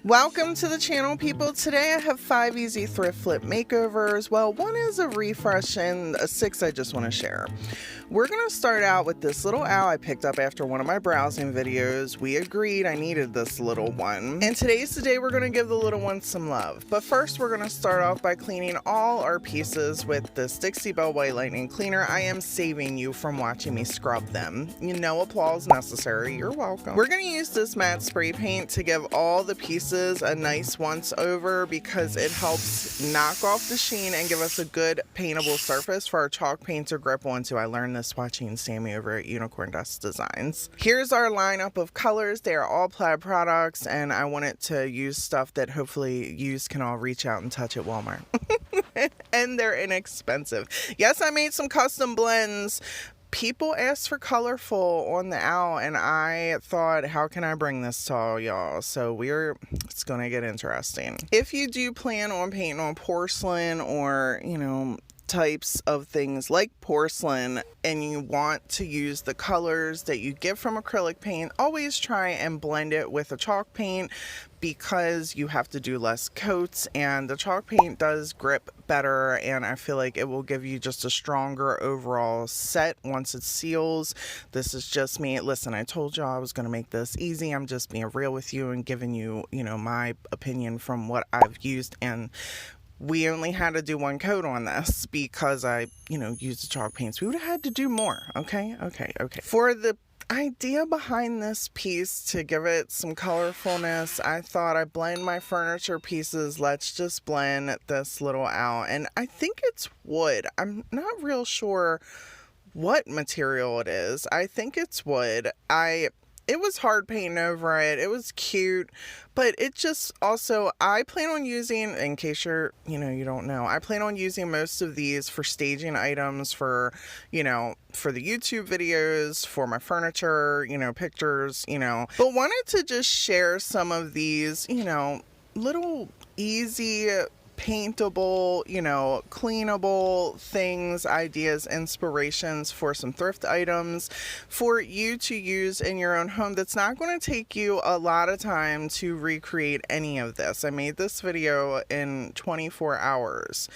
Welcome to the channel, people. Today I have 5 easy thrift flip makeovers. Well, one is a refresh and 6 I just want to share. We're going to start out with this little owl I picked up after one of my browsing videos. We agreed I needed this little one. And today's the day we're going to give the little one some love. But first we're going to start off by cleaning all our pieces with this Dixie Belle White Lightning Cleaner. I am saving you from watching me scrub them. No applause necessary. You're welcome. We're going to use this matte spray paint to give all the pieces a nice once over because it helps knock off the sheen and give us a good paintable surface for our chalk paint to grip onto. I learned this watching Sammy over at Unicorn Dust Designs. Here's our lineup of colors. They are all plaid products and I wanted to use stuff that hopefully you can all reach out and touch at Walmart. And they're inexpensive. Yes, I made some custom blends. People asked for colorful on the owl and I thought, how can I bring this to all y'all? So it's gonna get interesting. If you do plan on painting on porcelain or, types of things like porcelain and you want to use the colors that you get from acrylic paint, always try and blend it with a chalk paint because you have to do less coats and the chalk paint does grip better and I feel like it will give you just a stronger overall set once it seals. This is just me. Listen, I told y'all I was going to make this easy. I'm just being real with you and giving you, my opinion from what I've used, and we only had to do one coat on this because I, used the chalk paints. We would have had to do more. Okay. For the idea behind this piece to give it some colorfulness, I thought I'd blend my furniture pieces. Let's just blend this little owl. And I think it's wood. I'm not real sure what material it is. I think it's wood. It was hard painting over it. It was cute, but it just also, I plan on using, in case you don't know, I plan on using most of these for staging items for the YouTube videos, for my furniture, pictures, but wanted to just share some of these, little easy paintable, cleanable things, ideas, inspirations for some thrift items for you to use in your own home. That's not going to take you a lot of time to recreate any of this. I made this video in 24 hours.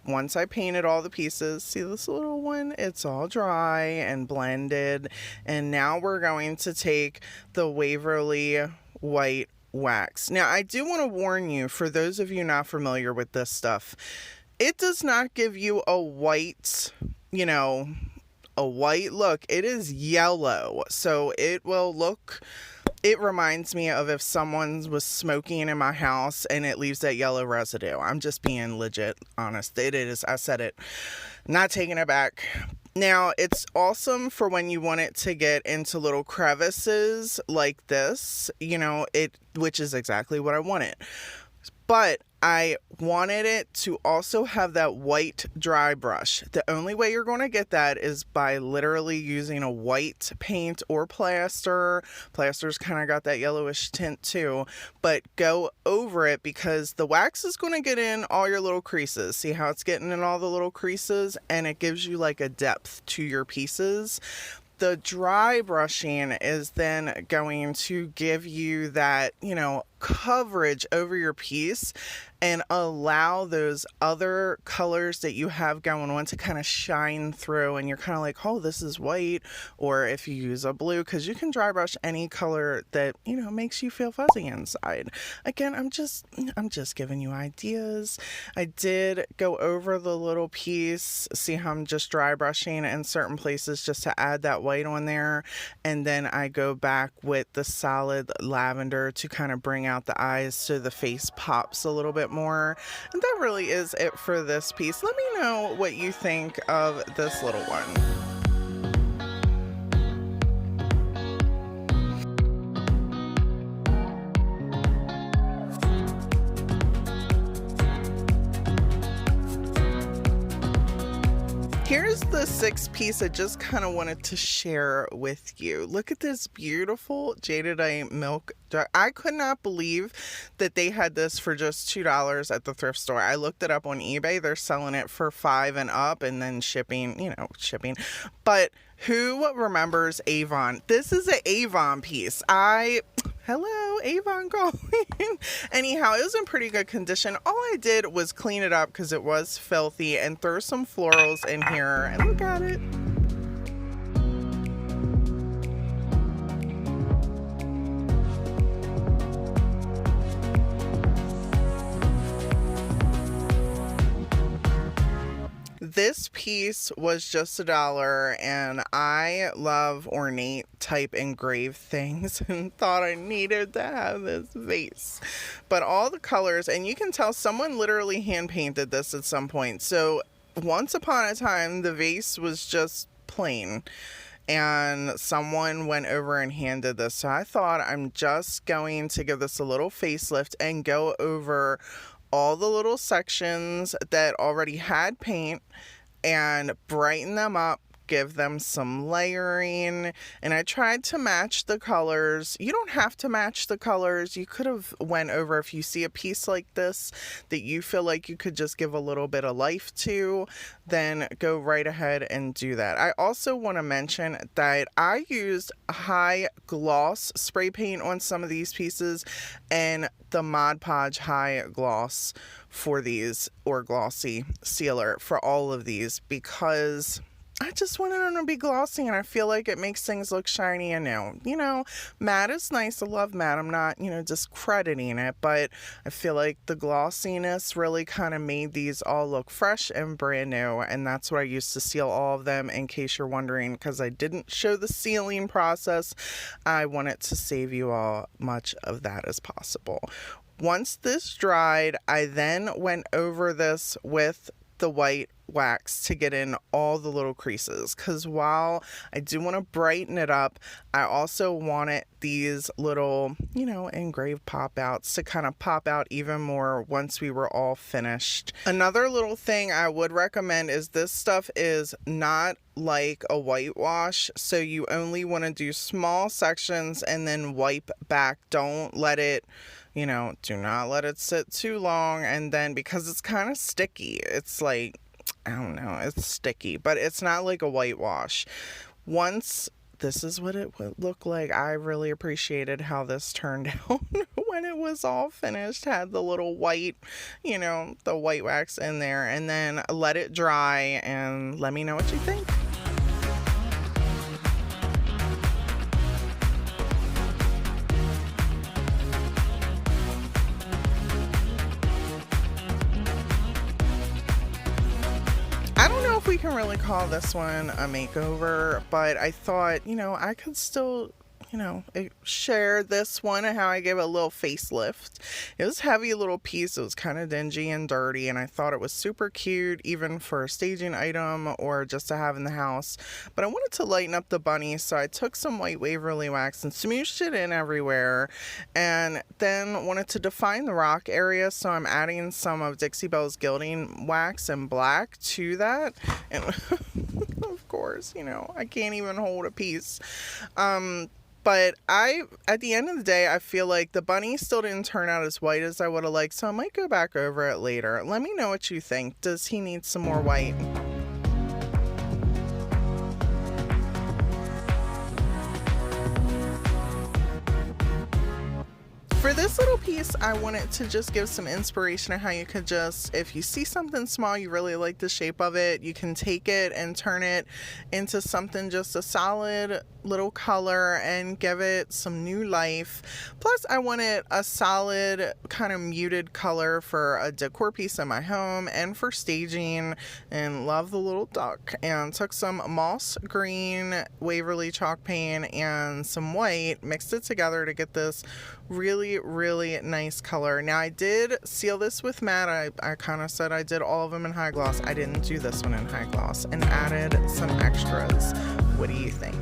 Once I painted all the pieces, see this little one? It's all dry and blended. And now we're going to take the Waverly White wax. Now, I do want to warn you, for those of you not familiar with this stuff, it does not give you a white, a white look. It is yellow. So it reminds me of if someone was smoking in my house and it leaves that yellow residue. I'm just being legit honest. It is. I said it. Not taking it back. Now, it's awesome for when you want it to get into little crevices like this, which is exactly what I wanted. But I wanted it to also have that white dry brush. The only way you're going to get that is by literally using a white paint or plaster. Plaster's kind of got that yellowish tint too, but go over it because the wax is going to get in all your little creases. See how it's getting in all the little creases, and it gives you like a depth to your pieces. The dry brushing is then going to give you that, coverage over your piece and allow those other colors that you have going on to kind of shine through, and you're kind of like, oh, this is white. Or if you use a blue, because you can dry brush any color that makes you feel fuzzy inside. Again, I'm just giving you ideas. I did go over the little piece, see how I'm just dry brushing in certain places just to add that white on there, and then I go back with the solid lavender to kind of bring out the eyes so the face pops a little bit more. And that really is it for this piece. Let me know what you think of this little one. Here's the 6th piece I just kind of wanted to share with you. Look at this beautiful jadeite milk jug. I could not believe that they had this for just $2 at the thrift store. I looked it up on eBay. They're selling it for $5 and up, and then shipping. But who remembers Avon? This is an Avon piece. I Hello, Avon calling. Anyhow, it was in pretty good condition. All I did was clean it up because it was filthy and throw some florals in here, and look at it. This piece was just $1, and I love ornate type engraved things and thought I needed to have this vase. But all the colors, and you can tell someone literally hand painted this at some point. So once upon a time, the vase was just plain, and someone went over and handed this. So I thought I'm just going to give this a little facelift and go over all the little sections that already had paint and brighten them up, give them some layering, and I tried to match the colors. You don't have to match the colors. You could have went over, if you see a piece like this that you feel like you could just give a little bit of life to, then go right ahead and do that. I also want to mention that I used high gloss spray paint on some of these pieces and the Mod Podge high gloss for these, or glossy sealer for all of these, because I just wanted them to be glossy, and I feel like it makes things look shiny and new. You know, matte is nice. I love matte. I'm not, discrediting it, but I feel like the glossiness really kind of made these all look fresh and brand new, and that's what I used to seal all of them, in case you're wondering, because I didn't show the sealing process. I wanted to save you all much of that as possible. Once this dried, I then went over this with the white wax to get in all the little creases, because while I do want to brighten it up, I also wanted these little, engraved pop outs to kind of pop out even more once we were all finished. Another little thing I would recommend is this stuff is not like a whitewash, so you only want to do small sections and then wipe back. Don't let it, do not let it sit too long, and then, because it's kind of sticky, it's like, I don't know, it's sticky, but it's not like a whitewash. Once this is what it would look like, I really appreciated how this turned out when it was all finished. Had the little white, the white wax in there, and then let it dry and let me know what you think. We can really call this one a makeover, but I thought, I could still, share this one and how I gave it a little facelift. It was a heavy little piece. It was kind of dingy and dirty, and I thought it was super cute, even for a staging item or just to have in the house. But I wanted to lighten up the bunny, so I took some white Waverly wax and smooshed it in everywhere, and then wanted to define the rock area, so I'm adding some of Dixie Belle's gilding wax in black to that. And of course, I can't even hold a piece. But at the end of the day, I feel like the bunny still didn't turn out as white as I would have liked, so I might go back over it later. Let me know what you think. Does he need some more white? For this little piece, I wanted to just give some inspiration on how you could just, if you see something small, you really like the shape of it, you can take it and turn it into something just a solid little color and give it some new life. Plus, I wanted a solid kind of muted color for a decor piece in my home and for staging, and love the little duck, and took some moss green Waverly chalk paint and some white, mixed it together to get this really nice color. Now, I did seal this with matte. I kind of said I did all of them in high gloss. I didn't do this one in high gloss, and added some extras. What do you think?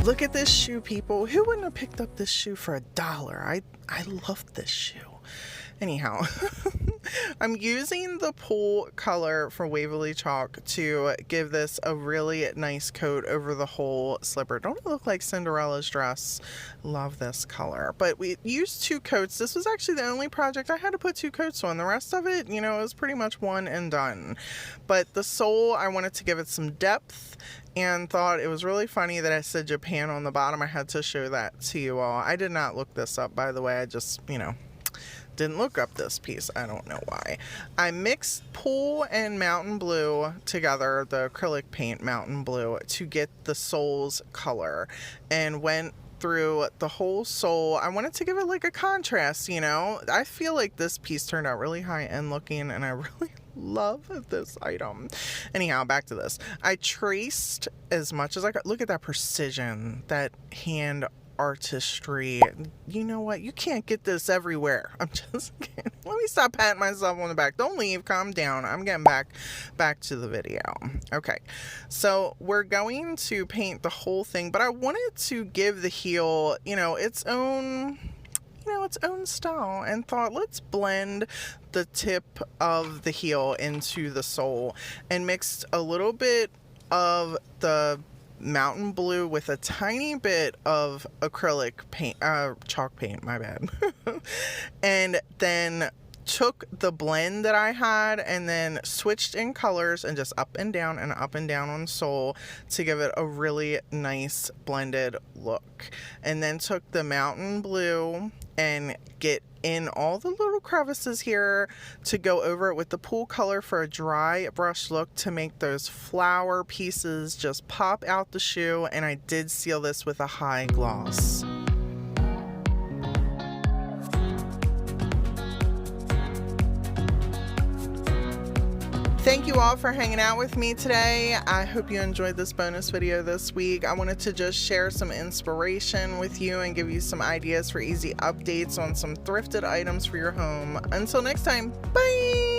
Look at this shoe, people. Who wouldn't have picked up this shoe for $1? I love this shoe. Anyhow, I'm using the pool color for Waverly Chalk to give this a really nice coat over the whole slipper. Don't it look like Cinderella's dress? Love this color. But we used 2 coats. This was actually the only project I had to put 2 coats on. The rest of it, you know, it was pretty much one and done. But the sole, I wanted to give it some depth and thought it was really funny that I said Japan on the bottom. I had to show that to you all. I did not look this up, by the way. I just, you know, didn't look up this piece. I don't know why. I mixed Pool and Mountain Blue together, the acrylic paint Mountain Blue, to get the sole's color, and went through the whole sole. I wanted to give it like a contrast, you know. I feel like this piece turned out really high-end looking, and I really love this item. Anyhow, back to this. I traced as much as I could. Look at that precision, that hand artistry. You know what? You can't get this everywhere. I'm just kidding. Let me stop patting myself on the back. Don't leave. Calm down. I'm getting back to the video. Okay, so we're going to paint the whole thing, but I wanted to give the heel, you know, its own style, and thought, let's blend the tip of the heel into the sole, and mixed a little bit of the Mountain Blue with a tiny bit of acrylic paint, chalk paint, my bad. And then took the blend that I had and then switched in colors and just up and down and up and down on the sole to give it a really nice blended look. And then took the Mountain Blue and get in all the little crevices here to go over it with the Pool color for a dry brush look to make those flower pieces just pop out the shoe. And I did seal this with a high gloss. Thank you all for hanging out with me today. I hope you enjoyed this bonus video this week. I wanted to just share some inspiration with you and give you some ideas for easy updates on some thrifted items for your home. Until next time, bye!